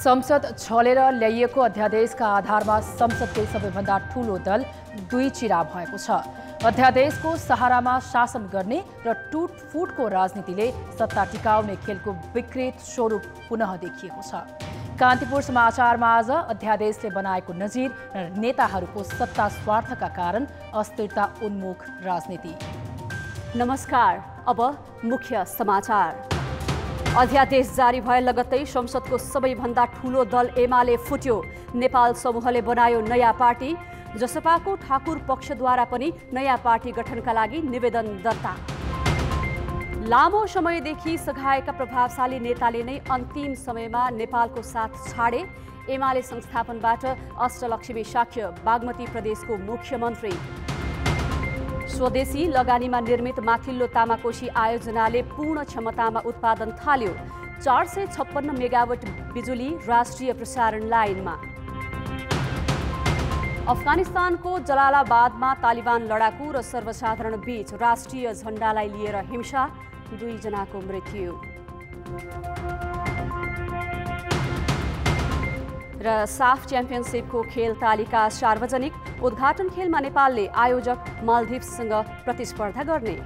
संसद छलेर ल्याइएको अध्यादेशका आधारमा संसदकै सबैभन्दा ठूलो दल दुई चिरा भएको छ। अध्यादेशको सहारामा शासन गर्ने र टुटफुटको राजनीतिले सत्ता टिकाउने खेलको विकृत स्वरूप पुनः देखिएको छ। कान्तिपुर समाचारमा आज अध्यादेशले बनाएको नजिर र नेताहरूको सत्ता स्वार्थका कारण अस्थिरता उन्मुख राजनीति। नमस्कार, अब मुख्य समाचार। अध्यादेश जारी भए लगत्तै संसदको सबैभन्दा ठूलो दल एमाले फुट्यो। नेपाल समूहले बनायो नयाँ पार्टी। जसपाको ठाकुर पक्षद्वारा पनि नयाँ पार्टी गठनका लागि निवेदन दर्ता। लामो समयदेखि सघाएका प्रभावशाली नेताले नै अन्तिम समयमा नेपालको साथ छाडे। एमाले संस्थापनबाट अष्टलक्ष्मी शाक्य बागमती प्रदेशको मुख्यमन्त्री। स्वदेशी लगानीमा निर्मित माथिल्लो तामाकोशी आयोजनाले पूर्ण क्षमतामा उत्पादन थाल्यो। 456 मेगावाट बिजुली राष्ट्रिय प्रसारण लाइनमा। अफगानिस्तानको जलालाबादमा तालिबान लडाकु र सर्वसाधारण बीच राष्ट्रिय झण्डालाई लिएर हिंसा, 2 जनाको मृत्यु। र साफ च्याम्पियनसिपको खेल तालिका सार्वजनिक। उद्घाटन खेलमा नेपालले आयोजक मालदिभ्ससँग प्रतिस्पर्धा गर्ने।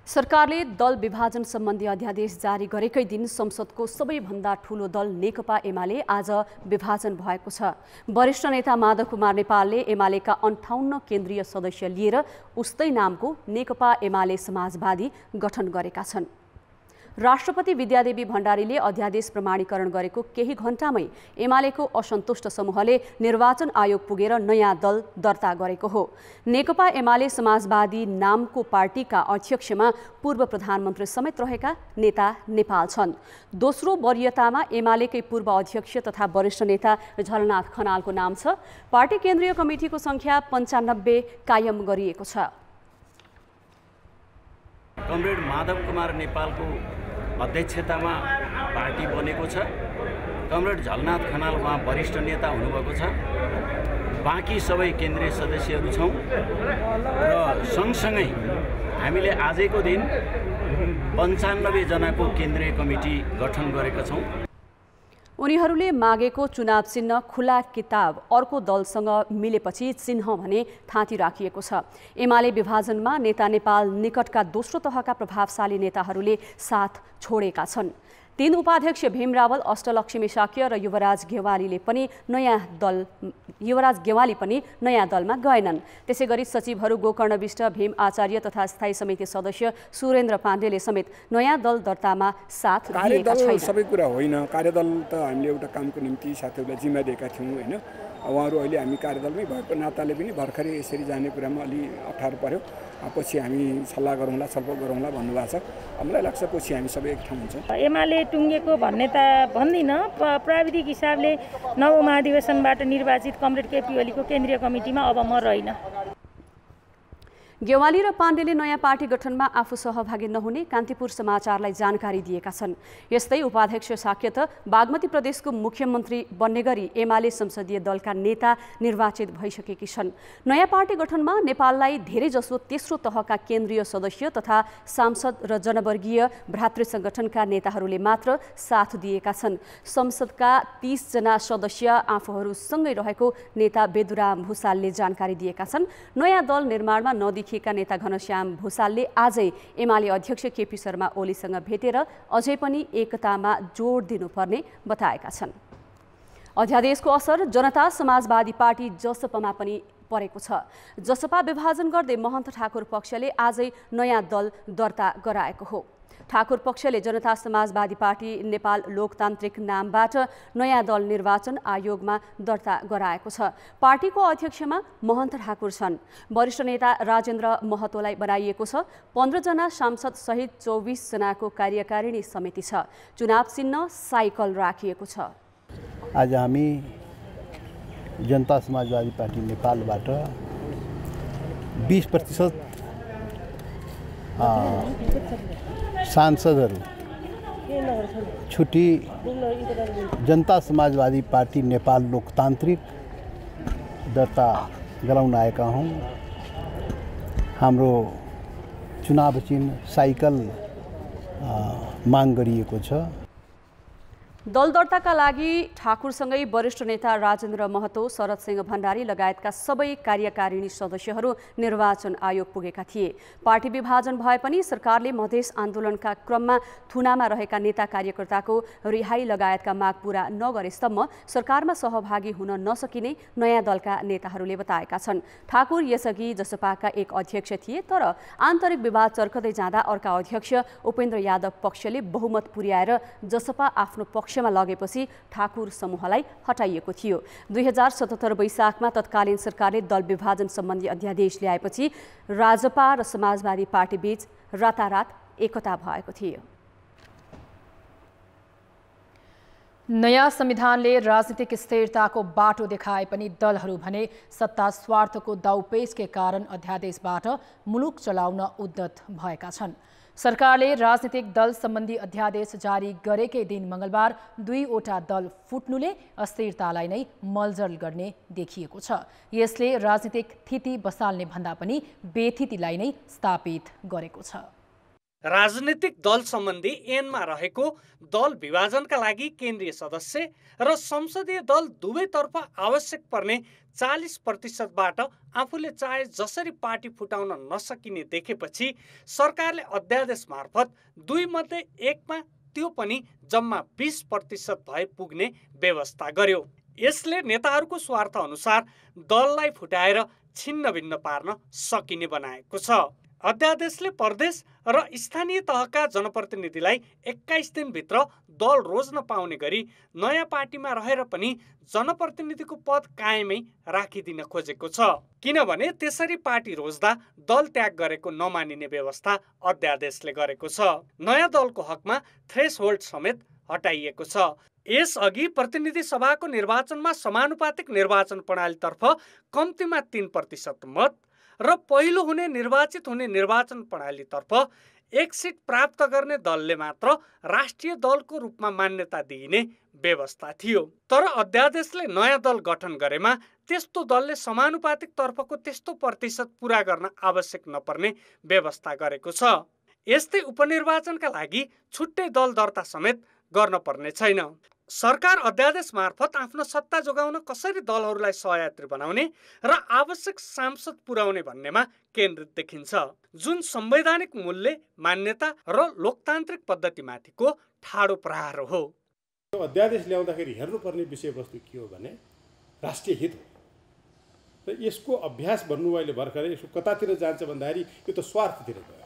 सरकारले दल विभाजन सम्बन्धी अध्यादेश जारी गरेकै दिन संसदको सबैभन्दा ठूलो दल नेकपा एमाले आज विभाजन भएको छ। वरिष्ठ नेता माधव कुमार नेपालले एमालेका 58 केन्द्रीय सदस्य लिएर उस्तै नामको नेकपा एमाले समाजवादी गठन गरेका छन्। राष्ट्रपति विद्यादेवी भण्डारीले अध्यादेश प्रमाणीकरण गरेको केही घण्टामै एमालेको असन्तुष्ट समूहले निर्वाचन आयोग पुगेर नयाँ दल दर्ता गरेको हो। नेकपा एमाले समाजवादी नामको पार्टीका अध्यक्षमा पूर्व प्रधानमन्त्री समेत रहेका नेता नेपाल छन्। दोस्रो वरियतामा एमालेकै पूर्व अध्यक्ष तथा वरिष्ठ नेता झलनाथ खनालको नाम छ। पार्टी केन्द्रीय कमिटिको संख्या 95 कायम गरिएको छ। कमरेड माधव कुमार नेपालको अध्यक्षतामा पार्टी बनेको छ। कमरेड झलनाथ खनाल उहाँ वरिष्ठ नेता हुनुभएको छ। बाँकी सबै केन्द्रीय सदस्यहरू छौँ र सँगसँगै हामीले आजको दिन 95 जनाको केन्द्रीय कमिटी गठन गरेका छौँ। उनीहरूले मागेको चुनाव चिन्ह खुला किताब अर्को दलसँग मिलेपछि चिन्ह भने थाँती राखिएको छ। एमाले विभाजनमा नेता नेपाल निकटका दोस्रो तहका प्रभावशाली नेताहरूले साथ छोडेका छन्। 3 उपाध्यक्ष भीम रावल, अष्टलक्ष्मी शाक्य र युवराज गेवाली पनि नयाँ दलमा गएनन्। त्यसैगरी सचिवहरू गोकर्ण विष्ट, भीम आचार्य तथा स्थायी समिति सदस्य सुरेन्द्र पाण्डेले समेत नयाँ दल दर्तामा साथ दिएका छैनन्। सबै कुरा होइन, कार्यदल त हामीले एउटा कामको निम्ति साथीहरूलाई जिम्मा दिएका थियौँ होइन। उहाँहरू अहिले हामी कार्यदलमै भएको नाताले पनि भर्खरै यसरी जाने कुरामा अलि अप्ठ्यारो पर्यो। पछि हामी सल्लाह गरौँला, छलफल गरौँला भन्नुभएको छ। हामीलाई लाग्छ पछि हामी सबै एक ठाउँ हुन्छौँ। एमाले टुङ्गेको भन्ने त भन्दिनँ। प्राविधिक हिसाबले नव महाधिवेशनबाट निर्वाचित कमरेड केपी ओलीको केन्द्रीय कमिटीमा अब म रहेन। गेवाली र पाण्डेले नयाँ पार्टी गठनमा आफू सहभागी नहुने कान्तिपुर समाचारलाई जानकारी दिएका छन्। यस्तै उपाध्यक्ष शाक्य त बागमती प्रदेशको मुख्यमन्त्री बन्ने गरी एमाले संसदीय दलका नेता निर्वाचित भइसकेकी छन्। नयाँ पार्टी गठनमा नेपाललाई धेरैजसो तेस्रो तहका केन्द्रीय सदस्य तथा सांसद र जनवर्गीय भ्रातृ संगठनका नेताहरूले मात्र साथ दिएका छन्। संसदका 30 जना सदस्य आफूहरूसँगै रहेको नेता बेदुराम भुसालले जानकारी दिएका छन्। नयाँ दल निर्माणमा नदेखिएका नेता घनश्याम भुसालले आजै एमाले अध्यक्ष केपी शर्मा ओलीसँग भेटेर अझै पनि एकतामा जोड दिनुपर्ने बताएका छन्। अध्यादेशको असर जनता समाजवादी पार्टी जसपामा पनि परेको छ। जसपा विभाजन गर्दै महन्त ठाकुर पक्षले आजै नयाँ दल दर्ता गराएको हो। ठाकुर पक्षले जनता समाजवादी पार्टी नेपाल लोकतान्त्रिक नामबाट नयाँ दल निर्वाचन आयोगमा दर्ता गराएको छ। पार्टीको अध्यक्षमा महन्त ठाकुर छन्। वरिष्ठ नेता राजेन्द्र महतोलाई बनाइएको छ। 15 जना सांसद सहित 24 जनाको कार्यकारिणी समिति छ। चुनाव चिन्ह साइकल राखिएको छ। आज हामी जनता समाजवादी पार्टी नेपालबाट 20% सांसदहरू छुट्टी जनता समाजवादी पार्टी नेपाल लोकतान्त्रिक दर्ता गराउन आएका हौँ। हाम्रो चुनाव चिन्ह साइकल माग गरिएको छ। दल दर्ताका लागि ठाकुरसँगै वरिष्ठ नेता राजेन्द्र महतो, शरद सिंह भण्डारी लगायतका सबै कार्यकारिणी सदस्यहरू निर्वाचन आयोग पुगेका थिए। पार्टी विभाजन भए पनि सरकारले मधेस आन्दोलनका क्रममा थुनामा रहेका नेता कार्यकर्ताको रिहाई लगायतका माग पूरा नगरेसम्म सरकारमा सहभागी हुन नसकिने नयाँ दलका नेताहरूले बताएका छन्। ठाकुर यसअघि जसपाका एक अध्यक्ष थिए, तर आन्तरिक विवाद चर्कदै जाँदा अर्का अध्यक्ष उपेन्द्र यादव पक्षले बहुमत पुर्याएर जसपा आफ्नो पक्षमा लगेपछि ठाकुर समूहलाई हटाइएको थियो। 2077 वैशाखमा तत्कालीन सरकारले दल विभाजन सम्बन्धी अध्यादेश ल्याएपछि राजपा र समाजवादी पार्टी बीच रातारात एकता भएको थियो। नयाँ संविधानले राजनीतिक स्थिरताको बाटो देखाए पनि दलहरू भने सत्ता स्वार्थको दाउपेचकै कारण अध्यादेशबाट मुलुक चलाउन उद्यत भएका छन्। सरकारले राजनीतिक दल सम्बन्धी अध्यादेश जारी गरेकै दिन मंगलबार 2वटा दल फुट्नुले अस्थिरतालाई नै मलजल गर्ने देखिएको छ। यसले राजनीतिक स्थिति बसाल्ने भन्दा पनि बेथितिलाई नै स्थापित गरेको छ। राजनीतिक दल सम्बन्धी ऐनमा रहेको दल विभाजनका लागि केन्द्रीय सदस्य र संसदीय दल दुवैतर्फ आवश्यक पर्ने 40% आफूले चाहे जसरी पार्टी फुटाउन नसकिने देखेपछि सरकारले अध्यादेश मार्फत 2 मध्ये 1मा त्यो पनि जम्मा 20% भए पुग्ने व्यवस्था गर्यो। यसले नेताहरूको स्वार्थ अनुसार दललाई फुटाएर छिन्न भिन्न पार्न सकिने बनाएको छ। अध्यादेशले प्रदेश र स्थानीय तहका जनप्रतिनिधिलाई 21 दिनभित्र दल रोज्न पाउने गरी नयाँ पार्टीमा रहेर पनि जनप्रतिनिधिको पद कायमै राखिदिन खोजेको छ। किनभने त्यसरी पार्टी रोज्दा दल त्याग गरेको नमानिने व्यवस्था अध्यादेशले गरेको छ। नयाँ दलको हकमा थ्रेसहोल्ड समेत हटाइएको छ। यसअघि प्रतिनिधि सभाको निर्वाचनमा समानुपातिक निर्वाचन प्रणालीतर्फ कम्तीमा 3% मत र पहिलो हुने निर्वाचित हुने निर्वाचन प्रणालीतर्फ 1 सिट प्राप्त गर्ने दलले मात्र राष्ट्रिय दलको रूपमा मान्यता दिइने व्यवस्था थियो। तर अध्यादेशले नयाँ दल गठन गरेमा त्यस्तो दलले समानुपातिक तर्फको त्यस्तो प्रतिशत पूरा गर्न आवश्यक नपर्ने व्यवस्था गरेको छ। यस्तै उपनिर्वाचनका लागि छुट्टै दल दर्ता समेत गर्न पर्ने छैन। सरकार अध्यादेश मार्फत आफ्नो सत्ता जोगाउन कसरी दलहरूलाई सहयात्री बनाउने र आवश्यक सांसद पुर्याउने भन्नेमा केन्द्रित देखिन्छ, जुन संवैधानिक मूल्य, मान्यता र लोकतान्त्रिक पद्धतिमाथिको ठाडो प्रहार हो। अध्यादेश ल्याउँदाखेरि हेर्नुपर्ने विषयवस्तु के हो भने राष्ट्रिय हित हो। र यसको अभ्यास भन्नु अहिले भर्खरै यसको कतातिर जान्छ भन्दाखेरि यो त स्वार्थतिर गयो,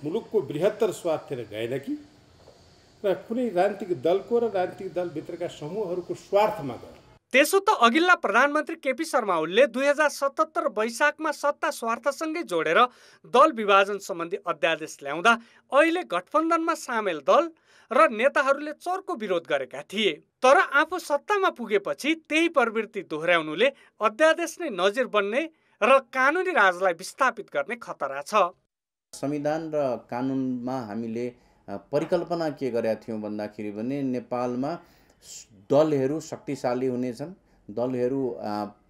मुलुकको बृहत्तर स्वार्थतिर गएन कि र कुनै राजनीतिक दलको र राजनीतिक दलभित्रका समूहहरूको स्वार्थमा गयो। त्यसो त अघिल्ला प्रधानमन्त्री केपी शर्मा ओलीले 2077 वैशाखमा सत्ता स्वार्थसँगै जोडेर दल विभाजन सम्बन्धी अध्यादेश ल्याउँदा अहिले गठबन्धनमा सामेल दल र नेताहरूले चर्को विरोध गरेका थिए। तर आफू सत्तामा पुगेपछि त्यही प्रवृत्ति दोहोर्याउनुले अध्यादेश नै नजिर बन्ने र कानुनी राजलाई विस्थापित गर्ने खतरा छ। संविधान र कानुनमा हामीले परिकल्पना के गरेका थियौँ भन्दाखेरि भने नेपालमा दलहरू शक्तिशाली हुनेछन्, दलहरू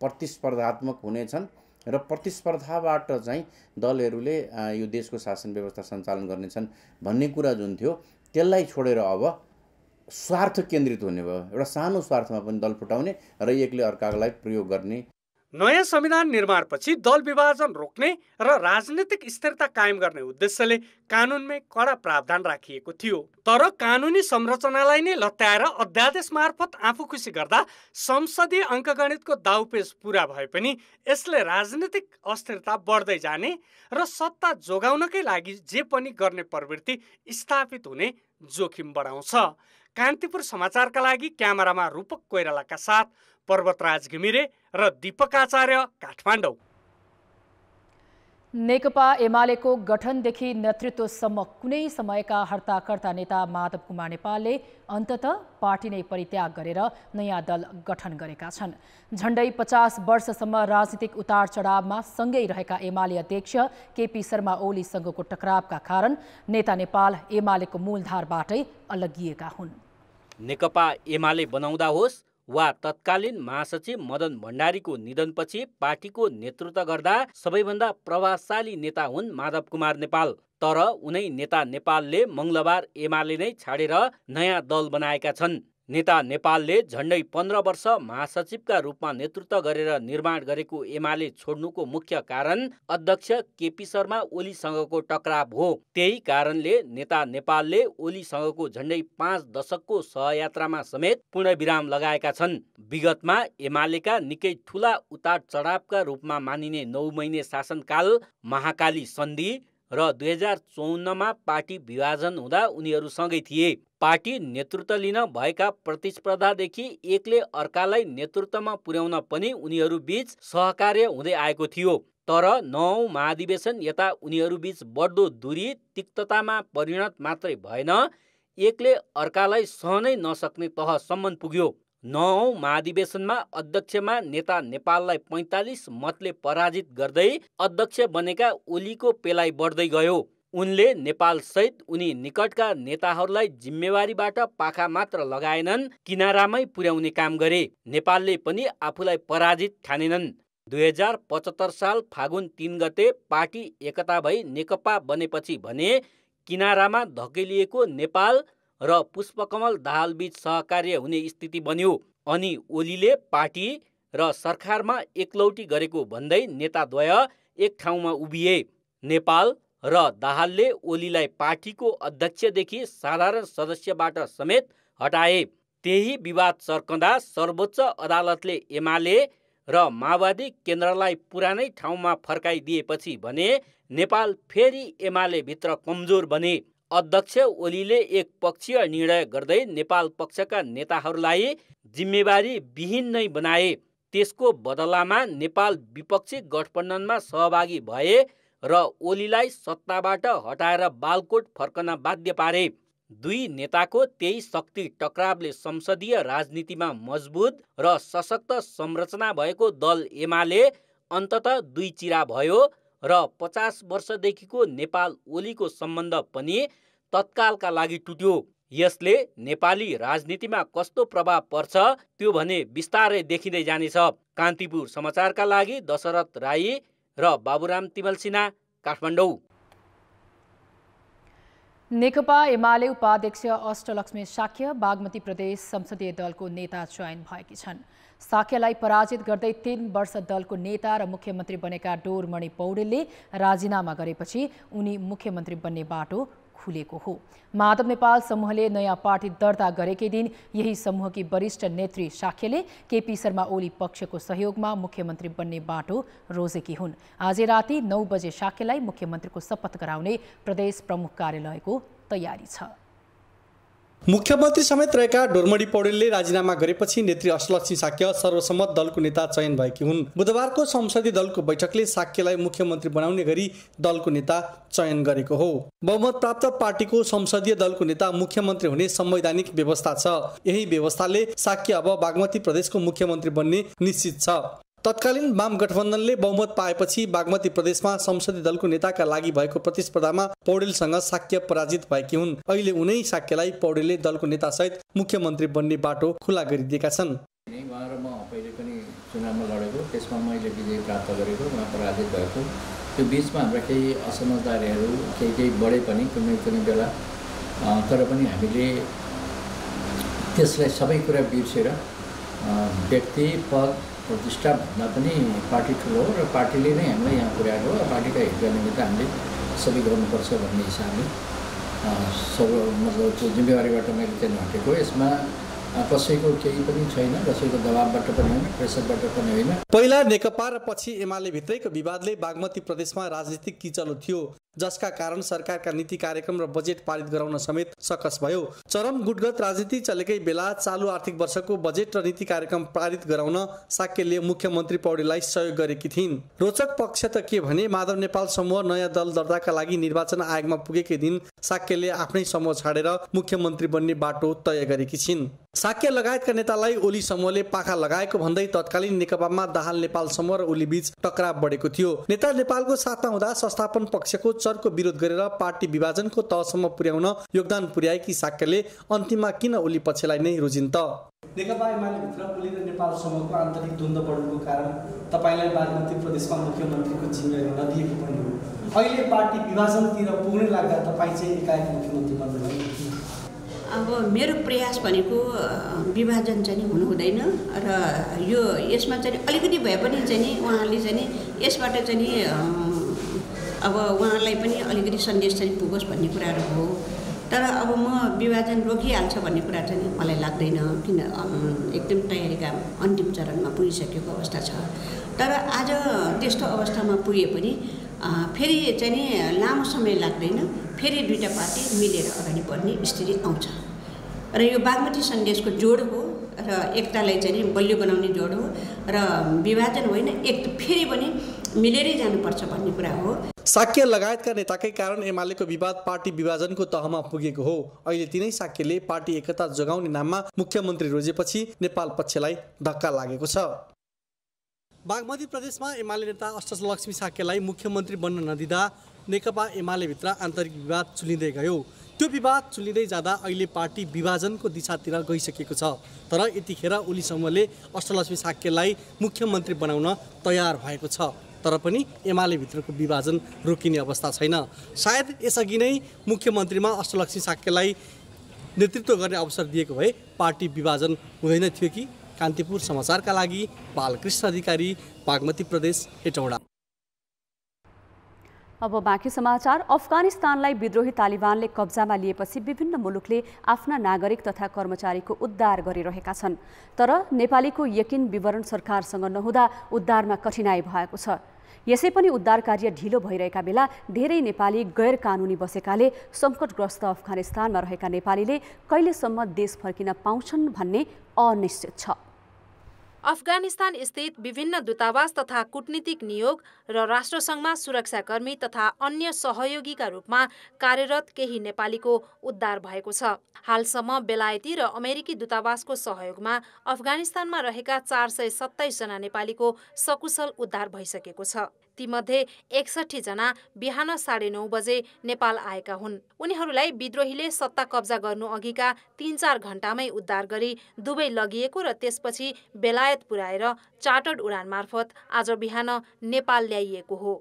प्रतिस्पर्धात्मक हुनेछन् र प्रतिस्पर्धाबाट चाहिँ दलहरूले यो देशको शासन व्यवस्था सञ्चालन गर्नेछन् भन्ने कुरा जुन थियो त्यसलाई छोडेर अब स्वार्थ केन्द्रित हुने भयो। एउटा सानो स्वार्थमा पनि दल फुटाउने र एकले अर्कालाई प्रयोग गर्ने। नयाँ संविधान निर्माणपछि दल विभाजन रोक्ने र राजनीतिक स्थिरता कायम गर्ने उद्देश्यले कानुनमै कडा प्रावधान राखिएको थियो। तर कानुनी संरचनालाई नै लत्याएर अध्यादेश मार्फत आफू खुसी गर्दा संसदीय अङ्कगणितको दाउपेच पूरा भए पनि यसले राजनीतिक अस्थिरता बढ्दै जाने र सत्ता जोगाउनकै लागि जे पनि गर्ने प्रवृत्ति स्थापित हुने जोखिम बढाउँछ। कान्तिपुर समाचारका लागि क्यामेरामा रूपक कोइरालाका साथ पर्वतराज घिमिरे र दीपक आचार्य, काठमाडौँ। नेकपा एमालेको गठनदेखि नेतृत्वसम्म कुनै समयका हर्ताकर्ता नेता माधव कुमार नेपालले अन्ततः पार्टी नै परित्याग गरेर नयाँ दल गठन गरेका छन्। झण्डै 50 वर्षसम्म राजनीतिक उतार चढावमा सँगै रहेका एमाले अध्यक्ष केपी शर्मा ओलीसँगको टकरावका कारण नेता नेपाल एमालेको मूलधारबाटै अलगिएका हुन्। नेकपा एमाले बनाउँदा होस् वा तत्कालीन महासचिव मदन भण्डारीको निधनपछि पार्टीको नेतृत्व गर्दा सबैभन्दा प्रभावशाली नेता हुन् माधव कुमार नेपाल। तर उनै नेता नेपालले मङ्गलबार एमाले नै छाडेर नयाँ दल बनाएका छन्। नेता नेपालले झण्डै 15 वर्ष महासचिवका रूपमा नेतृत्व गरेर निर्माण गरेको एमाले छोड्नुको मुख्य कारण अध्यक्ष केपी शर्मा ओलीसँगको टकराव हो। त्यही कारणले नेता नेपालले ओलीसँगको झण्डै 5 दशकको सहयात्रामा समेत पूर्णविराम लगाएका छन्। विगतमा एमालेका निकै ठूला उतार चढावका रूपमा मानिने 9 महिने शासनकाल, महाकाली सन्धि र 2054मा पार्टी विभाजन हुँदा उनीहरू सँगै थिए। पार्टी नेतृत्व लिन भएका प्रतिस्पर्धादेखि एकले अर्कालाई नेतृत्वमा पुर्याउन पनि उनीहरू बीच सहकार्य हुँदै आएको थियो। तर 9औं महाधिवेशन यता उनीहरू बीच बढ्दो दूरी तिक्ततामा परिणत मात्रै भएन, एकले अर्कालाई सहनै नसक्ने तहसम्म पुग्यो। 9औं महाधिवेशनमा अध्यक्षमा नेता नेपाललाई 45 मतले पराजित गर्दै अध्यक्ष बनेका ओलीको पेलाइ बढ्दै गयो। उनले नेपाल सहित उनी निकटका नेताहरूलाई जिम्मेवारीबाट पाखा मात्र लगाएनन्, किनारामै पुर्याउने काम गरे। नेपालले पनि आफूलाई पराजित ठानेनन्। 2075 साल फागुन 3 गते पार्टी एकता भई नेकपा बनेपछि भने किनारामा धकेलिएको नेपाल र पुष्पकमल दाहाल बीच सहकार्य हुने स्थिति बन्यो। अनि ओलीले पार्टी र सरकारमा एकलौटी गरेको भन्दै नेताद्वय एक ठाउँमा उभिए। नेपाल र दाहालले ओलीलाई पार्टीको अध्यक्षदेखि साधारण सदस्यबाट समेत हटाए। त्यही विवाद चर्कँदा सर्वोच्च अदालतले एमाले र माओवादी केन्द्रलाई पुरानै ठाउँमा फर्काइदिएपछि भने नेपाल फेरि एमाले भित्र कमजोर बने। अध्यक्ष ओलीले एक पक्षीय निर्णय गर्दै नेपाल पक्षका नेताहरूलाई जिम्मेवारी विहीन नै बनाए। त्यसको बदलामा नेपाल विपक्षी गठबन्धनमा सहभागी भए र ओलीलाई सत्ताबाट हटाएर बालकोट फर्कन बाध्य पारे। दुई नेताको त्यही शक्ति टकरावले संसदीय राजनीतिमा मजबुत र सशक्त संरचना भएको दल एमाले अन्ततः दुई चिरा भयो र 50 वर्षदेखिको नेपाल ओलीको सम्बन्ध पनि तत्कालका लागि टुट्यो। यसले नेपाली राजनीतिमा कस्तो प्रभाव पर्छ त्यो भने बिस्तारै देखिँदै जानेछ। कान्तिपुर समाचारका लागि दशरथ राई र बाबुराम तिमल सिन्हा, काठमाडौँ। नेकपा एमाले उपाध्यक्ष अष्टलक्ष्मी शाक्य बागमती प्रदेश संसदीय दलको नेता चयन भएकी छन्। शाक्यलाई पराजित गर्दै 3 वर्ष दलको नेता र मुख्यमन्त्री बनेका डोरमणि पौडेलले राजीनामा गरेपछि उनी मुख्यमन्त्री बन्ने बाटो खुलेको हो। माधव नेपाल समूहले नयाँ पार्टी दर्ता गरेकै दिन यही समूहकी वरिष्ठ नेत्री शाक्यले केपी शर्मा ओली पक्षको सहयोगमा मुख्यमन्त्री बन्ने बाटो रोजेकी हुन्। आज राति 9 बजे शाक्यलाई मुख्यमन्त्रीको शपथ गराउने प्रदेश प्रमुख कार्यालयको तयारी छ। मुख्यमन्त्री समेत रहेका डोरमणि पौडेलले राजीनामा गरेपछि नेत्री अष्टलक्ष्मी शाक्य सर्वसम्मत दलको नेता चयन भएकी हुन्। बुधबारको संसदीय दलको बैठकले शाक्यलाई मुख्यमन्त्री बनाउने गरी दलको नेता चयन गरेको हो। बहुमत प्राप्त पार्टीको संसदीय दलको नेता मुख्यमन्त्री हुने संवैधानिक व्यवस्था छ। यही व्यवस्थाले शाक्य अब बागमती प्रदेशको मुख्यमन्त्री बन्ने निश्चित छ। तत्कालीन वाम गठबन्धनले बहुमत पाएपछि बागमती प्रदेशमा संसदीय दलको नेताका लागि भएको प्रतिस्पर्धामा पौडेलसँग शाक्य पराजित भएकी हुन्। अहिले उनै शाक्यलाई पौडेलले दलको नेतासहित मुख्यमन्त्री बन्ने बाटो खुला गरिदिएका छन्। उहाँ र म पहिले पनि चुनावमा लडेको, त्यसमा मैले विजय प्राप्त गरेको, उहाँ पराजित भएको। त्यो बिचमा हाम्रा केही असमझदारीहरू केही बढे पनि कुनै बेला, तर पनि हामीले त्यसलाई सबै कुरा बिर्सेर व्यक्ति पद प्रतिष्ठा भन्दा पनि पार्टी ठुलो हो र पार्टीले नै हामीलाई यहाँ पुर्याएको हो। पार्टीका हितका निमित्त हामीले सबै गर्नुपर्छ भन्ने हिसाबले मतलब त्यो जिम्मेवारीबाट मैले त्यहाँ हटेको। यसमा कसैको केही पनि छैन, कसैको दबावबाट पनि होइन, प्रेसरबाट पनि होइन। पहिला नेकपा र पछि एमाले भित्रैको विवादले बागमती प्रदेशमा राजनीतिक किचलो थियो, जसका कारण सरकारका नीति कार्यक्रम र बजेट पारित गराउन समेत सकस भयो। चरम गुटगत राजनीति चलेकै बेला चालु आर्थिक वर्षको बजेट र नीति कार्यक्रम पारित गराउन शाक्यले मुख्यमन्त्री पौडेललाई सहयोग गरेकी थिइन्। रोचक पक्ष त के भने माधव नेपाल समूह नयाँ दल दर्ताका लागि निर्वाचन आयोगमा पुगेकै दिन शाक्यले आफ्नै समूह छाडेर मुख्यमन्त्री बन्ने बाटो तय गरेकी छिन्। शाक्य लगायतका नेतालाई ओली समूहले पाखा लगाएको भन्दै तत्कालीन नेकपामा दाहाल नेपाल समूह र ओली बीच टकराव बढेको थियो। नेता नेपालको साथमा हुँदा संस्थापन पक्षको चर्को विरोध गरेर पार्टी विभाजनको तहसम्म पुर्याउन योगदान पुर्याएकी शाक्यले अन्तिममा किन ओली पक्षलाई नै रोजिन् त? नेकपा एमालेभित्र ओली र नेपालसँगको आन्तरिक द्वन्द्व बढ्नुको कारण तपाईँलाई बागमती प्रदेशमा मुख्यमन्त्रीको जिम्मेवारी नदिएको पनि हो। अहिले पार्टी विभाजनतिर पुग्न लाग्दा तपाईँ चाहिँ एकाएक मुख्यमन्त्री बन्नुभयो। अब मेरो प्रयास भनेको विभाजन चाहिँ हुनु हुँदैन र यो यसमा चाहिँ अलिकति भए पनि चाहिँ उहाँले चाहिँ यसबाट चाहिँ अब उहाँलाई पनि अलिकति सन्देश चाहिँ पुगोस् भन्ने कुराहरू हो। तर अब म विभाजन रोकिहाल्छ भन्ने कुरा चाहिँ मलाई लाग्दैन, किन एकदम तयारीका अन्तिम चरणमा पुगिसकेको अवस्था छ। तर आज त्यस्तो अवस्थामा पुगे पनि फेरि चाहिँ लामो समय लाग्दैन, फेरि दुईटा पार्टी मिलेर अगाडि बढ्ने स्थिति आउँछ र यो बागमती सन्देशको जोड हो र एकतालाई चाहिँ बलियो बनाउने जोड हो र विभाजन होइन, एक फेरि पनि मिलेरै जानुपर्छ भन्ने कुरा हो। शाक्य लगायतका नेताकै कारण एमालेको विवाद पार्टी विभाजनको तहमा पुगेको हो। अहिले तिनै शाक्यले पार्टी एकता जोगाउने नाममा मुख्यमन्त्री रोजेपछि नेपाल पक्षलाई धक्का लागेको छ। बागमती प्रदेशमा एमाले नेता अष्टलक्ष्मी शाक्यलाई मुख्यमन्त्री बन्न नदिँदा नेकपा एमालेभित्र आन्तरिक विवाद चुलिँदै गयो। त्यो विवाद चुलिँदै जाँदा अहिले पार्टी विभाजनको दिशातिर गइसकेको छ। तर यतिखेर ओली समूहले अष्टलक्ष्मी शाक्यलाई मुख्यमन्त्री बनाउन तयार भएको छ। तर पनि एमाले भित्रको विभाजन रोकिने अवस्था छैन। सायद यसअघि नै मुख्यमन्त्रीमा अष्टलक्ष्मी शाक्यलाई नेतृत्व गर्ने अवसर दिएको भए पार्टी विभाजन हुँदैन थियो कि। कान्तिपुर समाचारका लागि बालकृष्ण अधिकारी, बागमती प्रदेश, हेटौडा। अब बाँकी समाचार। अफगानिस्तानलाई विद्रोही तालिबानले कब्जामा लिएपछि विभिन्न मुलुकले आफ्ना नागरिक तथा कर्मचारीको उद्धार गरिरहेका छन्। तर नेपालीको यकिन विवरण सरकारसँग नहुँदा उद्धारमा कठिनाई भएको छ। यसै पनि उद्धार कार्य ढिलो भइरहेका बेला धेरै नेपाली गैर कानुनी बसेकाले सङ्कटग्रस्त अफगानिस्तानमा रहेका नेपालीले कहिलेसम्म देश फर्किन पाउँछन् भन्ने अनिश्चित छ। अफगानिस्तान स्थित विभिन्न दूतावास तथा कूटनीतिक नियोग र राष्ट्रसङ्घमा सुरक्षाकर्मी तथा अन्य सहयोगीका रूपमा कार्यरत केही नेपालीको उद्धार भएको छ। हालसम्म बेलायती र अमेरिकी दूतावासको सहयोगमा अफगानिस्तानमा रहेका 427 जना नेपालीको सकुशल उद्धार भइसकेको छ। तीमध्ये 61 जना बिहान 9:30 बजे नेपाल आएका हुन्। उनीहरूलाई विद्रोहीले सत्ता कब्जा गर्नु अघिका 3-4 घण्टामै उद्धार गरी दुबई लगिएको र त्यसपछि बेलायत पुर्याएर चार्टर्ड उडान मार्फत आज बिहान नेपाल ल्याइएको हो।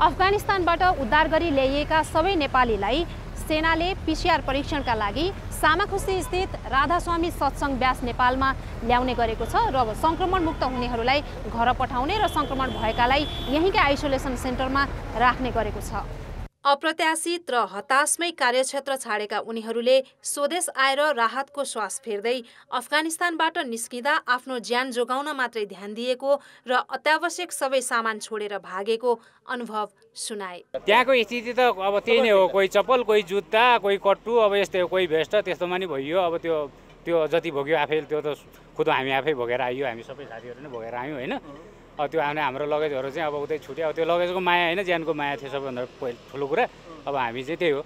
अफगानिस्तानबाट उद्धार गरी ल्याइएका सबै नेपालीलाई सेनाले पीसीआर परीक्षणका लागि सामाखुसी स्थित राधास्वामी सत्सङ्ग व्यास नेपालमा ल्याउने गरेको छ र संक्रमण मुक्त हुनेहरूलाई घर पठाउने र संक्रमण भएकालाई यहीँकै आइसोलेसन सेन्टरमा राख्ने गरेको छ। अप्रत्याशित र हताशमै कार्यक्षेत्र छाडेका उनीहरूले स्वदेश आएर राहतको श्वास फेर्दै अफगानिस्तानबाट निस्किँदा आफ्नो ज्यान जोगाउन मात्रै ध्यान दिएको र अत्यावश्यक सबै सामान छोडेर भागेको अनुभव सुनाए। त्यहाँको स्थिति त अब त्यही नै हो, कोही चप्पल, कोही जुत्ता, कोही कट्टु, अब यस्तै हो, कोही भेस्ट, त्यस्तोमा नि भइयो। अब त्यो जति भोग्यो आफै, त्यो त खुद हामी आफै भोगेर आइयो, हामी सबै साथीहरू नै भोगेर आयौँ होइन। अब त्यो हाम्रो लगेजहरू चाहिँ अब उतै छुट्यो। अब त्यो लगेजको माया होइन, ज्यानको माया थियो सबैभन्दा ठुलो कुरा। अब हामी चाहिँ त्यही हो,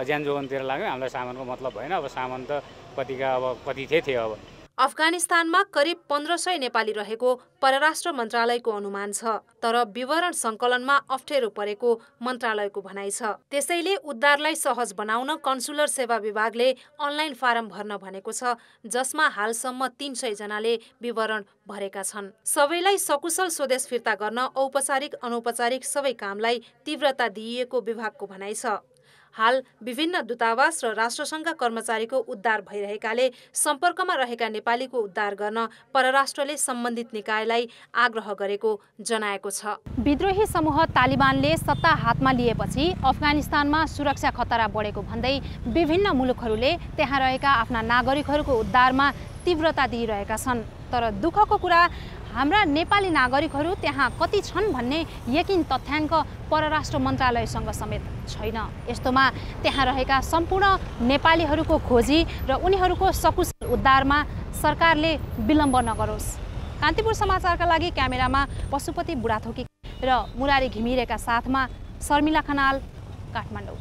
ज्यान जोगाउनतिर लाग्यौँ, हामीलाई सामानको मतलब भएन। अब सामान त कति थियो। अब अफगानिस्तानमा करिब 1500 नेपाली रहेको परराष्ट्र मन्त्रालयको अनुमान छ, तर विवरण सङ्कलनमा अप्ठ्यारो परेको मन्त्रालयको भनाइ छ। त्यसैले उद्धारलाई सहज बनाउन कन्सुलर सेवा विभागले अनलाइन फारम भर्न भनेको छ, जसमा हालसम्म 300 जनाले विवरण भरेका छन्। सबैलाई सकुशल स्वदेश फिर्ता गर्न औपचारिक अनौपचारिक सबै कामलाई तीव्रता दिइएको विभागको भनाइ छ। हाल विभिन्न दूतावास र राष्ट्रसङ्घका कर्मचारीको उद्धार भइरहेकाले सम्पर्कमा रहेका नेपालीको उद्धार गर्न परराष्ट्रले सम्बन्धित निकायलाई आग्रह गरेको जनाएको छ। विद्रोही समूह तालिबानले सत्ता हातमा लिएपछि अफगानिस्तानमा सुरक्षा खतरा बढेको भन्दै विभिन्न मुलुकहरूले त्यहाँ रहेका आफ्ना नागरिकहरूको उद्धारमा तीव्रता दिइरहेका छन्। तर दुःखको कुरा, हाम्रा नेपाली नागरिकहरू त्यहाँ कति छन् भन्ने यकिन तथ्याङ्क परराष्ट्र मन्त्रालयसँग समेत छैन। यस्तोमा त्यहाँ रहेका सम्पूर्ण नेपालीहरूको खोजी र उनीहरूको सकुशल उद्धारमा सरकारले विलम्ब नगरोस्। कान्तिपुर समाचारका लागि क्यामेरामा पशुपति बुढाथोकी र मुरारी घिमिरेका साथमा शर्मिला खनाल, काठमाडौँ।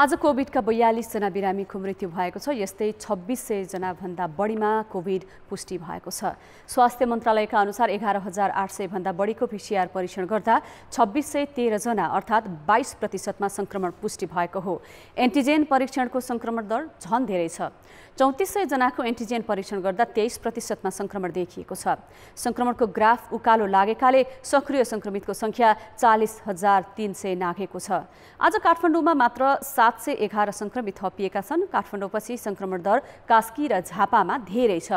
आज कोभिडका 42 जना बिरामीको मृत्यु भएको छ। यस्तै 2600 जना भन्दा बढीमा कोभिड पुष्टि भएको छ। स्वास्थ्य मन्त्रालयका अनुसार 11800 भन्दा बढीको PCR परीक्षण गर्दा 2613 जना अर्थात् 22% संक्रमण पुष्टि भएको हो। एन्टिजेन परीक्षणको संक्रमण दर झन धेरै छ। 3400 जनाको एन्टिजेन परीक्षण गर्दा 23% संक्रमण देखिएको छ। संक्रमणको ग्राफ उकालो लागेकाले सक्रिय संक्रमितको संख्या 40,300 नाघेको छ। आज काठमाडौँमा मात्र 711 संक्रमित थपिएका छन्। काठमाडौँपछि संक्रमण दर कास्की र झापामा धेरै छ।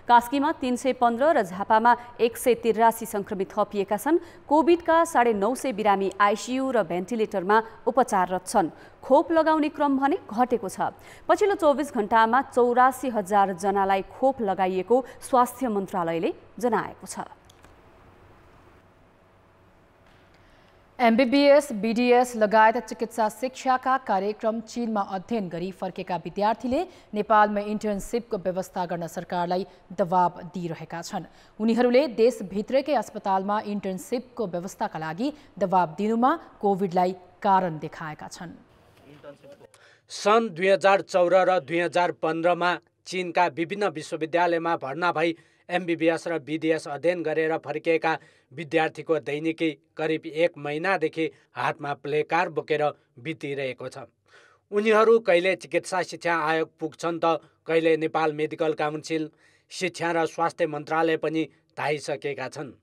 कास्कीमा 315 र झापामा 183 संक्रमित थपिएका छन्। कोभिडका 950 बिरामी आइसियु र भेन्टिलेटरमा उपचाररत छन्। खोप लगाउने क्रम भने घटेको छ। पछिल्लो 24 घण्टामा 84,000 जनालाई खोप लगाइएको स्वास्थ्य मन्त्रालयले जनाएको छ। एमबीबीएस, बीडीएस लगायत चिकित्सा शिक्षाका कार्यक्रम चीनमा अध्ययन गरी फर्केका विद्यार्थीले नेपालमा इन्टर्नसिपको व्यवस्था गर्न सरकारलाई दबाब दिइरहेका छन्। उनीहरूले देशभित्रकै अस्पतालमा इन्टर्नसिपको व्यवस्थाका लागि दबाब दिनुमा कोभिडलाई कारण देखाएका छन्। सन् 2014 र 2015मा चीनका विभिन्न विश्वविद्यालयमा भर्ना भई एमबीबीएस र बीडीएस अध्ययन गरेर फर्किएका विद्यार्थीको दैनिकी करिब 1 महिनादेखि हातमा प्लेकार्ड बोकेर बितिरहेको छ। उनीहरू कहिले चिकित्सा शिक्षा आयोग पुग्छन् त कहिले नेपाल मेडिकल काउन्सिल, शिक्षा र स्वास्थ्य मन्त्रालय पनि धाइसकेका छन्।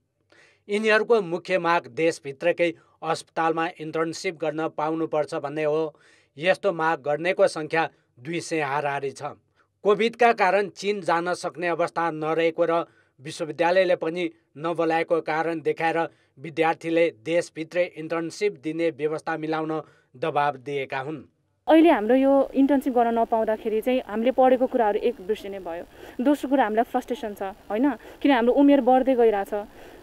यिनीहरूको मुख्य माग देशभित्रकै अस्पतालमा इन्टर्नसिप गर्न पाउनुपर्छ भन्ने हो। यस्तो माग गर्नेको सङ्ख्या 200 हाराहारी छ। कोभिडका कारण चीन जान सक्ने अवस्था नरहेको र विश्वविद्यालयले पनि नबोलाएको कारण देखाएर विद्यार्थीले देशभित्रै इन्टर्नसिप दिने व्यवस्था मिलाउन दबाब दिएका हुन्। अहिले हाम्रो यो इन्टर्नसिप गर्न नपाउँदाखेरि चाहिँ हामीले पढेको कुराहरू एक बिर्सिने भयो। दोस्रो कुरा हामीलाई फ्रस्ट्रेसन छ हैन, किन हाम्रो उमेर बढ्दै गइरहेछ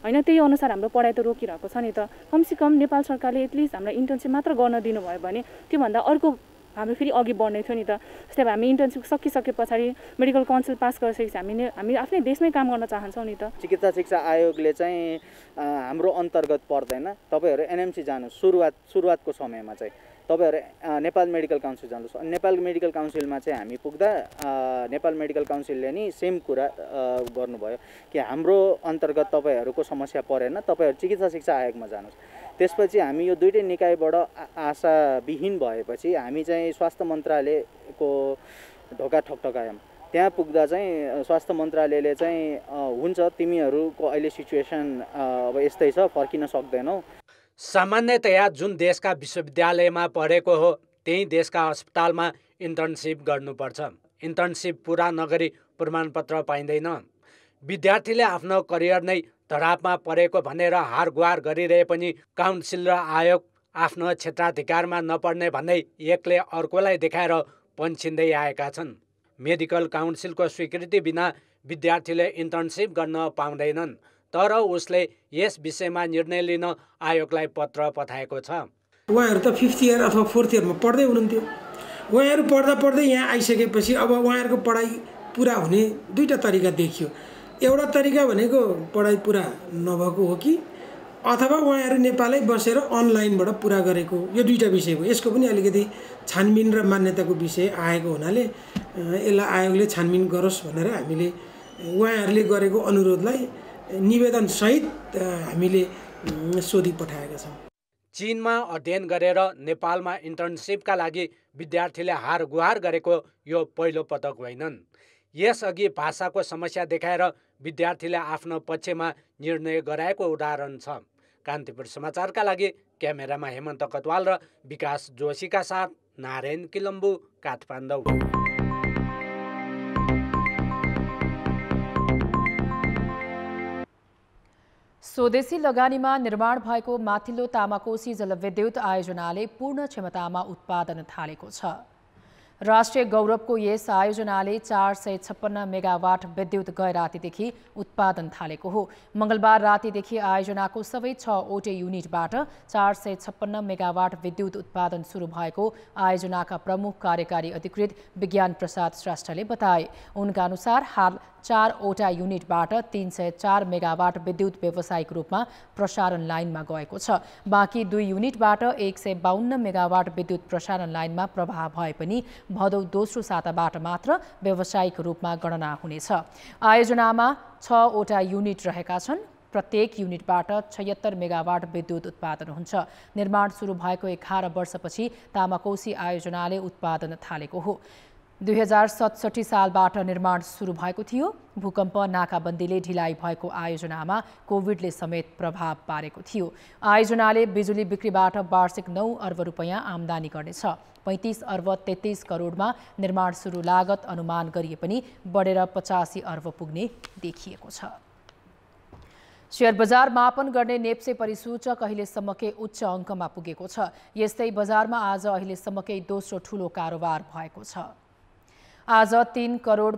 हैन, त्यही अनुसार हाम्रो पढाइ त रोकिरहेको छ नि त। कमसेकम नेपाल सरकारले एटलिस्ट हामीलाई इन्टर्नसिप मात्र गर्न दिनुभयो भने त्योभन्दा अर्को हाम्रो फेरि अघि बढ्ने थियो नि त। जस्तै अब हामी इन्टर्नसिप सकिसके पछाडि मेडिकल काउन्सिल पास गरिसकेपछि हामी आफ्नै देशमै काम गर्न चाहन्छौँ नि त। चिकित्सा शिक्षा आयोगले चाहिँ हाम्रो अन्तर्गत पर्दैन। तपाईँहरू एनएमसी जानुहोस्। सुरुवातको समयमा चाहिँ तपाईँहरू नेपाल मेडिकल काउन्सिल जानुहोस्। नेपाल मेडिकल काउन्सिलमा चाहिँ हामी पुग्दा नेपाल मेडिकल काउन्सिलले नि सेम कुरा गर्नुभयो कि हाम्रो अन्तर्गत तपाईँहरूको समस्या परेन, तपाईँहरू चिकित्सा शिक्षा आयोगमा जानुहोस्। त्यसपछि हामी यो दुईटै निकायबाट आशाविहीन भएपछि हामी चाहिँ स्वास्थ्य मन्त्रालयको ढोका ठकठकायौँ। त्यहाँ पुग्दा चाहिँ स्वास्थ्य मन्त्रालयले चाहिँ हुन्छ तिमीहरूको अहिले सिचुएसन अब यस्तै छ, फर्किन सक्दैनौ। सामान्यतया जुन देशका विश्वविद्यालयमा पढेको हो त्यही देशका अस्पतालमा इन्टर्नसिप गर्नुपर्छ। इन्टर्नसिप पुरा नगरी प्रमाणपत्र पाइँदैन। विद्यार्थीले आफ्नो करियर नै धरापमा परेको भनेर हारगुहार गरिरहे पनि काउन्सिल र आयोग आफ्नो क्षेत्राधिकारमा नपर्ने भन्दै एकले अर्कोलाई देखाएर पन्छिँदै आएका छन्। मेडिकल काउन्सिलको स्वीकृति बिना विद्यार्थीले इन्टर्नसिप गर्न पाउँदैनन्। तर उसले यस विषयमा निर्णय लिन आयोगलाई पत्र पठाएको छ। उहाँहरू त 5th इयर अथवा 4th इयरमा पढ्दै हुनुहुन्थ्यो। उहाँहरू पढ्दै यहाँ आइसकेपछि अब उहाँहरूको पढाइ पुरा हुने दुईटा तरिका देखियो। एउटा तरिका भनेको पढाइ पुरा नभएको हो कि अथवा उहाँहरू नेपालै बसेर अनलाइनबाट पुरा गरेको, यो दुईटा विषय हो। यसको पनि अलिकति छानबिन र मान्यताको विषय आएको हुनाले यसलाई आयोगले छानबिन गरोस् भनेर हामीले उहाँहरूले गरेको अनुरोधलाई निवेदन सहित हामीले सोधी पठाएका छौँ। चीनमा अध्ययन गरेर नेपालमा इन्टर्नसिपका लागि विद्यार्थीले हारगुहार गरेको यो पहिलो पटक होइनन्। यसअघि भाषाको समस्या देखाएर विद्यार्थीले आफ्नो पक्षमा निर्णय गराएको उदाहरण छ। कान्तिपुर समाचारका लागि क्यामेरामा हेमन्त कटवाल र विकास जोशीका साथ नारायण किलम्बु, काठमाडौँ। स्वदेशी लगानीमा निर्माण भएको माथिल्लो तामाकोशी जलविद्युत आयोजनाले पूर्ण क्षमतामा उत्पादन थालेको छ। राष्ट्रिय गौरवको यस आयोजनाले 456 मेगावाट विद्युत गए रातिदेखि उत्पादन थालेको हो। मंगलबार रातिदेखि आयोजनाको सबै 6वटै युनिटबाट 456 मेगावाट विद्युत उत्पादन सुरु भएको आयोजनाका प्रमुख कार्यकारी अधिकृत विज्ञान प्रसाद श्रेष्ठले बताए। उनका अनुसार हाल 4वटा युनिटबाट 304 मेगावाट विद्युत व्यावसायिक रूपमा प्रसारण लाइनमा गएको छ। बाँकी 2 युनिटबाट 152 मेगावाट विद्युत प्रसारण लाइनमा प्रवाह भए पनि भदौ दोस्रो साताबाट मात्र व्यावसायिक रूपमा गणना हुनेछ। आयोजनामा 6वटा युनिट रहेका छन्। प्रत्येक युनिटबाट 76 मेगावाट विद्युत उत्पादन हुन्छ। निर्माण सुरु भएको 11 वर्षपछि तामाकोसी आयोजनाले उत्पादन थालेको हो। 2067 सालबाट निर्माण सुरु भएको थियो। भूकम्प नाकाबन्दीले ढिलाइ भएको आयोजनामा कोभिडले समेत प्रभाव पारेको थियो। आयोजनाले बिजुली बिक्रीबाट वार्षिक 9 अर्ब रुपैयाँ आम्दानी गर्नेछ। 35 अर्ब 33 करोडमा निर्माण सुरु लागत अनुमान गरिए पनि बढेर 85 अर्ब पुग्ने देखिएको छ। शेयर बजार मापन गर्ने नेप्से परिसूचक अहिलेसम्मकै उच्च अङ्कमा पुगेको छ। यस्तै बजारमा आज अहिलेसम्मकै दोस्रो ठूलो कारोबार भएको छ। आज 3 करोड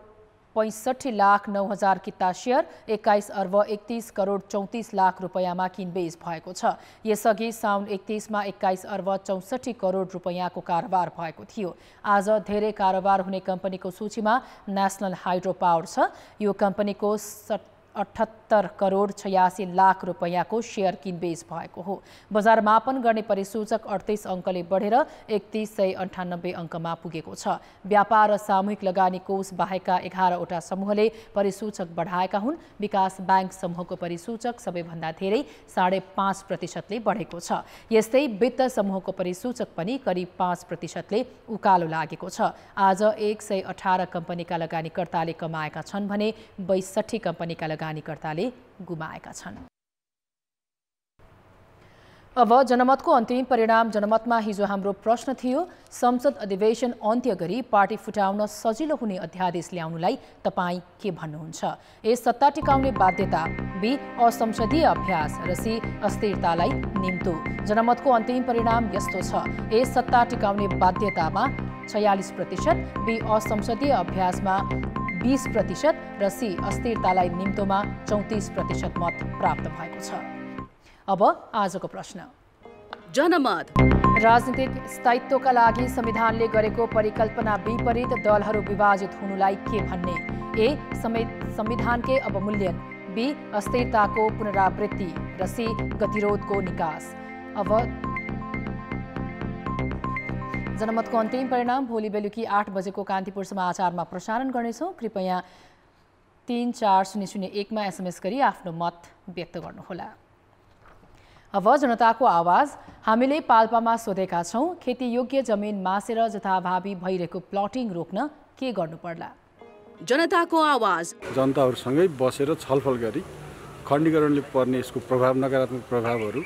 65 लाख 9 हजार किता शेयर 21 अर्ब 31 करोड 34 लाख रुपैयाँमा किनबेच भएको छ। यसअघि साउन 31 मा 21 अर्ब 64 करोड रुपैयाँको कारोबार भएको थियो। आज धेरै कारोबार हुने कम्पनीको सूचीमा नेशनल हाइड्रो पावर छ। यो कम्पनीको 78 करोड 86 लाख रुपैयाँको शेयर किनबेच भएको हो। बजार मापन गर्ने परिसूचक 38 अङ्कले बढेर 3198 अङ्कमा पुगेको छ। व्यापार र सामूहिक लगानी कोष बाहेकका 11वटा समूहले परिसूचक बढाएका हुन्। विकास बैंक समूहको परिसूचक सबैभन्दा धेरै 5.5%ले बढेको छ। यस्तै वित्त समूहको परिसूचक पनि करिब 5%ले उकालो लागेको छ। आज 118 कम्पनीका लगानीकर्ताले कमाएका छन् भने 62 कम्पनीका लगानीकर्ताले गुमाएका छन्। अब जनमतको अन्तिम परिणाम। जनमतमा हिजो हाम्रो प्रश्न थियो, संसद अधिवेशन अन्त्य गरी पार्टी फुटाउन सजिलो हुने अध्यादेश ल्याउनुलाई तपाईँ के भन्नुहुन्छ? ए सत्ता टिकाउने बाध्यता, बी असंसदीय अभ्यास र सी अस्थिरतालाई निम्तो। जनमतको अन्तिम परिणाम यस्तो छ। ए सत्ता टिकाउने बाध्यतामा 46%, बी असंसदीय अभ्यासमा 20% र सी अस्थिरतालाई निम्तोमा 34% मत प्राप्त भएको छ। अब आजको प्रश्न। जनमत राजनीतिक स्थायित्वका लागि संविधानले गरेको परिकल्पना विपरीत दलहरू विभाजित हुनुलाई के भन्ने? ए संविधानकै अवमूल्यन, बी अस्थिरताको पुनरावृत्ति र सी गतिरोधको निकास। अब जनमतको अन्तिम परिणाम भोलि बेलुकी 8 बजेको कान्तिपुर समाचारमा प्रसारण गर्नेछौँ। कृपया 34001 मा SMS गरी आफ्नो मत व्यक्त गर्नुहोला। अब जनताको आवाज। हामीले पाल्पामा सोधेका छौँ, खेतीयोग्य जमिन मासेर जथाभावी भइरहेको प्लटिङ रोक्न के गर्नु पर्ला? जनताको आवाज। जनताहरूसँगै बसेर छलफल गरी खण्डीकरणले पर्ने यसको प्रभाव, नकारात्मक प्रभावहरू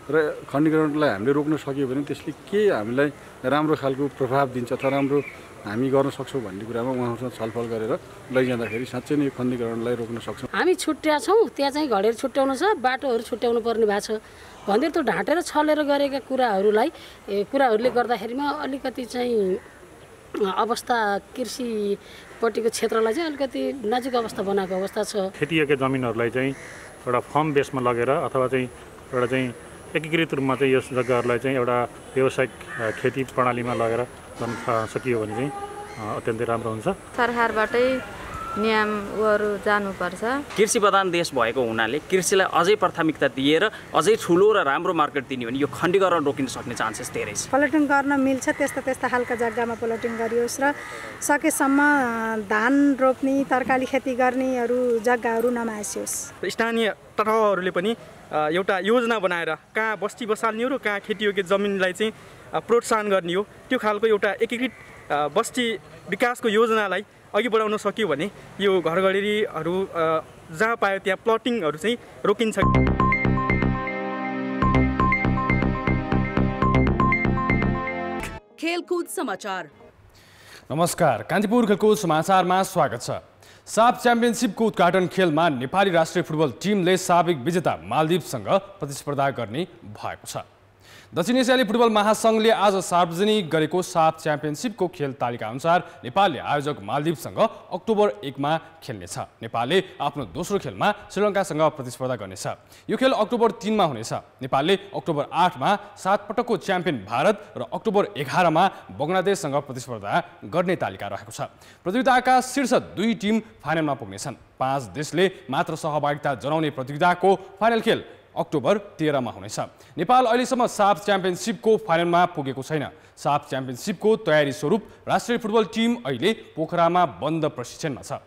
र खण्डीकरणलाई हामीले रोक्न सक्यो भने त्यसले के हामीलाई राम्रो खालको प्रभाव दिन्छ अथवा राम्रो हामी गर्न सक्छौँ भन्ने कुरामा उहाँहरूसँग छलफल गरेर लैजाँदाखेरि साँच्चै नै यो खण्डीकरणलाई रोक्न सक्छौँ। हामी छुट्या छौँ, त्यहाँ चाहिँ घडेर छुट्याउनु छ, बाटोहरू छुट्याउनु पर्ने भएको छ भनेर त्यो ढाँटेर छलेर गरेका कुराहरूले गर्दाखेरिमा अलिकति चाहिँ अवस्था कृषिपट्टिको क्षेत्रलाई चाहिँ अलिकति नाजुक अवस्था बनाएको अवस्था छ। खेतीयोग्य जमिनहरूलाई चाहिँ एउटा फर्म बेसमा लगेर अथवा चाहिँ एउटा चाहिँ एकीकृत रूपमा चाहिँ यस जग्गाहरूलाई चाहिँ एउटा व्यावसायिक खेती प्रणालीमा लगेर गर्न सकियो भने चाहिँ अत्यन्तै राम्रो हुन्छ। सरकारबाटै नियमहरू जानुपर्छ। कृषि प्रधान देश भएको हुनाले कृषिलाई अझै प्राथमिकता दिएर अझै ठुलो र राम्रो मार्केट दिने भने यो खण्डीकरण रोकिन सक्ने चान्सेस धेरै छ। प्लटिङ गर्न मिल्छ, त्यस्ता खालका जग्गामा प्लटिङ गरियोस् र सकेसम्म धान रोप्ने, तरकारी खेती गर्नेहरू जग्गाहरू नमासियोस्। स्थानीय तत्त्वहरूले पनि एउटा योजना बनाएर कहाँ बस्ती बसाल्ने हो र कहाँ खेतीयोग्य जमिनलाई चाहिँ प्रोत्साहन गर्ने हो, त्यो खालको एउटा एकीकृत बस्ती विकासको योजनालाई अघि बढाउन सक्यो भने यो घरघडेरीहरू जहाँ पायो त्यहाँ प्लटिङहरू चाहिँ रोकिन्छ। खेलकुद समाचार। नमस्कार, कान्तिपुर खेलकुद समाचारमा स्वागत छ। साफ च्याम्पियनसिपको उद्घाटन खेलमा नेपाली राष्ट्रिय फुटबल टिमले साबिक विजेता मालदिवसँग प्रतिस्पर्धा गर्ने भएको छ। दक्षिण एसियाली फुटबल महासङ्घले आज सार्वजनिक गरेको साफ च्याम्पियनसिपको खेल तालिका अनुसार नेपालले आयोजक मालदिवसँग अक्टोबर 1 मा खेल्नेछ। नेपालले आफ्नो दोस्रो खेलमा श्रीलङ्कासँग प्रतिस्पर्धा गर्नेछ। यो खेल अक्टोबर 3 मा हुनेछ। नेपालले अक्टोबर 8 मा 7 पटकको च्याम्पियन भारत र अक्टोबर 11 मा बङ्गलादेशसँग प्रतिस्पर्धा गर्ने तालिका रहेको छ। प्रतियोगिताका शीर्ष 2 टिम फाइनलमा पुग्नेछन्। 5 देशले मात्र सहभागिता जनाउने प्रतियोगिताको फाइनल खेल अक्टोबर 13 मा हुनेछ। नेपाल अहिलेसम्म साफ च्याम्पियनसिपको फाइनलमा पुगेको छैन। साफ च्याम्पियनसिपको तयारी स्वरूप राष्ट्रिय फुटबल टिम अहिले पोखरामा बन्द प्रशिक्षणमा छ।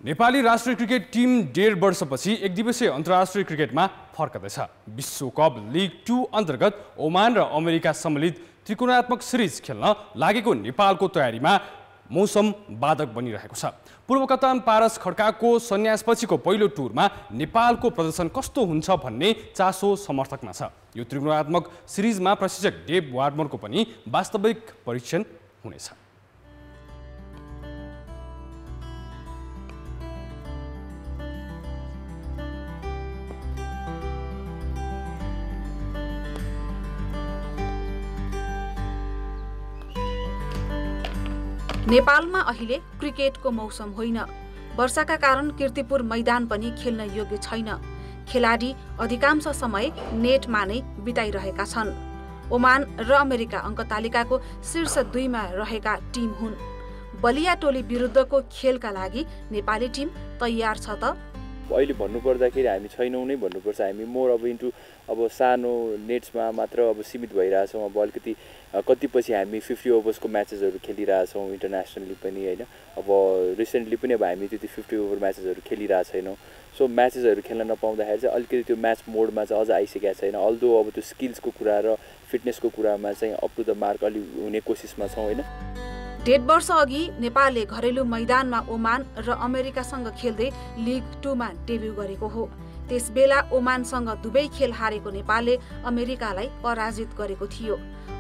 नेपाली राष्ट्रिय क्रिकेट टिम 1.5 वर्षपछि एकदिवसीय अन्तर्राष्ट्रिय क्रिकेटमा फर्कदैछ। विश्वकप लिग 2 अन्तर्गत ओमान र अमेरिका सम्मिलित त्रिकोणात्मक सिरिज खेल्न लागेको नेपालको तयारीमा मौसम बाधक बनिरहेको छ। पूर्व कप्तान पारस खड्काको सन्यासपछिको पहिलो टुरमा नेपालको प्रदर्शन कस्तो हुन्छ भन्ने चासो समर्थकमा छ। यो त्रिकोणात्मक सिरिजमा प्रशिक्षक डेभ वार्डमरको पनि वास्तविक परीक्षण हुनेछ। नेपालमा अहिले क्रिकेटको मौसम होइन। वर्षाका कारण कीर्तिपुर मैदान पनि खेल्न योग्य छैन। खेलाडी अधिकांश समय नेटमा नै बिताइरहेका छन्। ओमान र अमेरिका अङ्क तालिकाको शीर्ष 2 मा रहेका टिम हुन्। बलिया टोली विरुद्धको खेलका लागि नेपाली टिम तयार छ त? अहिले भन्नुपर्दाखेरि हामी छैनौँ नै भन्नुपर्छ। हामी मोर अब इन्टु अब सानो नेट्समा मात्र अब सीमित भइरहेछौँ। अब अलिकति कतिपछि हामी 50 ओभर्सको म्याचेसहरू खेलिरहेछौँ इन्टरनेसनली पनि होइन। अब रिसेन्टली पनि अब हामी त्यति 50 ओभर म्याचेसहरू खेलिरहेको छैनौँ। सो म्याचेसहरू खेल्न नपाउँदाखेरि चाहिँ अलिकति त्यो म्याच मोडमा चाहिँ अझ आइसकेको छैन। अल्दो अब त्यो स्किल्सको कुरा र फिटनेसको कुरामा चाहिँ अप टु द मार्क अलि हुने कोसिसमा छौँ होइन। 1.5 वर्ष अघि नेपालले घरेलु मैदानमा ओमान र अमेरिकासँग खेल्दै लिग 2 मा डेब्यु गरेको हो। त्यसबेला ओमानसँग दुवै खेल हारेको नेपालले अमेरिकालाई पराजित गरेको थियो।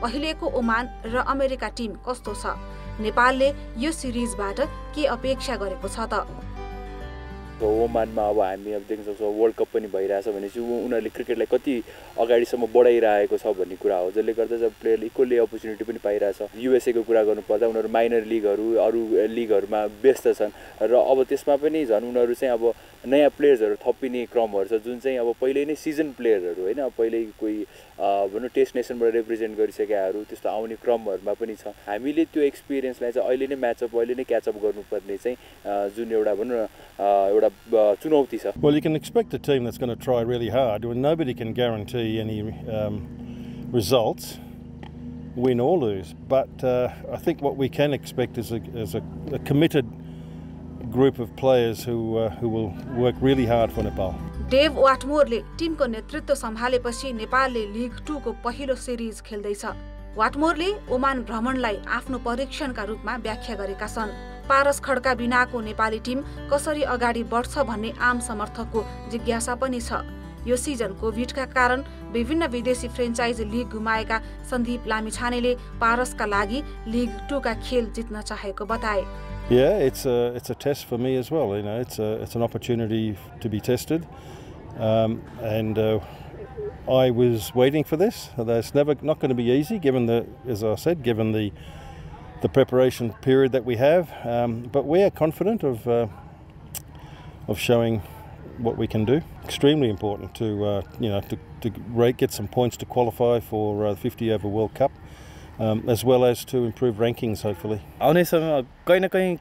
अहिलेको ओमान र अमेरिका टिम कस्तो छ? नेपालले यो सिरिजबाट के अपेक्षा गरेको छ त? ओमानमा अब हामी अब देख्न सक्छौँ वर्ल्ड कप पनि भइरहेछ भनेपछि उनीहरूले क्रिकेटलाई कति अगाडिसम्म बढाइरहेको छ भन्ने कुरा हो। जसले गर्दा जब प्लेयरले इक्वली अपर्च्युनिटी पनि पाइरहेछ। युएसएको कुरा गर्नुपर्दा उनीहरू माइनर लिगहरू अरू लिगहरूमा व्यस्त छन् र अब त्यसमा पनि झन् उनीहरू चाहिँ अब नयाँ प्लेयर्सहरू थपिने क्रमहरू छ जुन चाहिँ अब पहिल्यै नै सिजन प्लेयरहरू होइन। पहिल्यै कोही भनौँ टेस्ट नेसनबाट रिप्रेजेन्ट गरिसकेकाहरू त्यस्तो आउने क्रमहरूमा पनि छ। हामीले त्यो एक्सपिरियन्सलाई चाहिँ अहिले नै म्याचअप अहिले नै क्याचअप गर्नुपर्ने चाहिँ जुन एउटा भनौँ न एउटा चुनौती छ। Well, you can expect a team that's going to try really hard. Nobody can guarantee any results, win or lose. But I think what we can expect is a committed group of players who will work really hard for Nepal. Dav वाटमोरले टिमको नेतृत्व सम्हालेपछि नेपालले league 2 को पहिलो series खेल्दैछ। वाटमोरले Oman भ्रमणलाई आफ्नो परीक्षणका रूपमा व्याख्या गरेका छन्। पारस खड्का बिनाको नेपाली टिम कसरी अगाडि बढ्छ भन्ने आम समर्थकको जिज्ञासा पनि छ। यो सिजन कोभिडका कारण विभिन्न विदेशी फ्रेन्चाइज लिग गुमाएका सन्दीप लामिछानेले पारसका लागि लिग 2 का खेल जित्न चाहेको बताए। Yeah, it's a test for me as well. You know, it's an opportunity to be tested, and I was waiting for this. It's not going to be easy, as I said, given the preparation period that we have. But we are confident of showing what we can do. Extremely important to get some points to qualify for the 50 over World Cup. As well as to improve rankings, hopefully. आउने समयमा कहीँ न कहीँ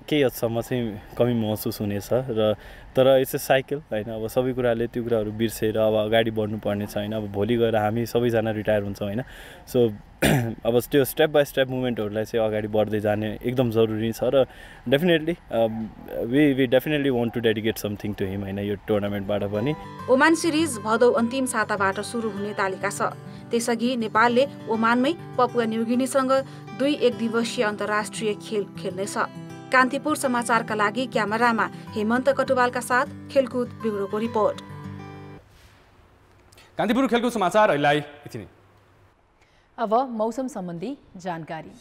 केही हदसम्म चाहिँ कमी महसुस हुनेछ र तर इट्स अ साइकल होइन। अब सबै कुराले त्यो कुराहरू बिर्सेर अब अगाडि बढ्नुपर्ने छ होइन। अब भोलि गएर हामी सबैजना रिटायर हुन्छौँ होइन। सो अब त्यो स्टेप बाई स्टेप मुभमेन्टहरूलाई चाहिँ अगाडि बढ्दै जाने एकदम जरुरी छ र definitely we definitely want to dedicate something to him होइन यो टुर्नामेन्टबाट पनि। ओमान सिरिज भदौ अन्तिम साताबाट सुरु हुने तालिका छ। त्यसअघि नेपालले ओमानमै पपुवा न्युगिनीसँग 2 एकदिवसीय अन्तर्राष्ट्रिय खेल खेल्नेछ। कान्तिपुर समाचारका लागि क्यामेरामा हेमन्त कटुवालका साथ खेलकुद ब्युरोको रिपोर्ट। कान्तिपुर खेलकुद समाचार अहिलेलाई यति नै। अब मौसम सम्बन्धी जानकारी।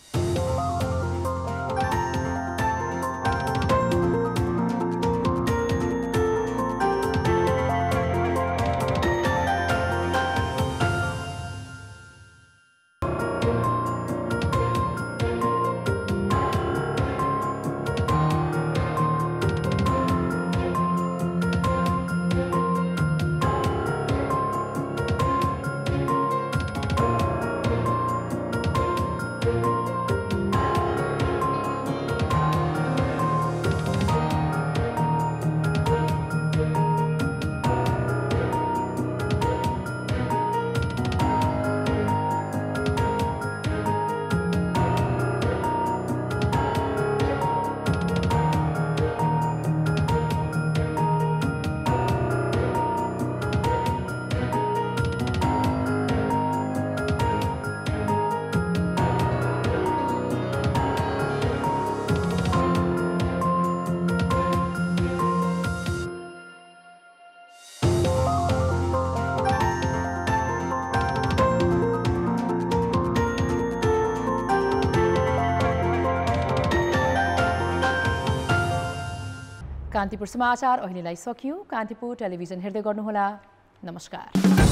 कान्तिपुर समाचार अहिलेलाई सकियो। कान्तिपुर टेलिभिजन हेर्दै गर्नुहोला। नमस्कार।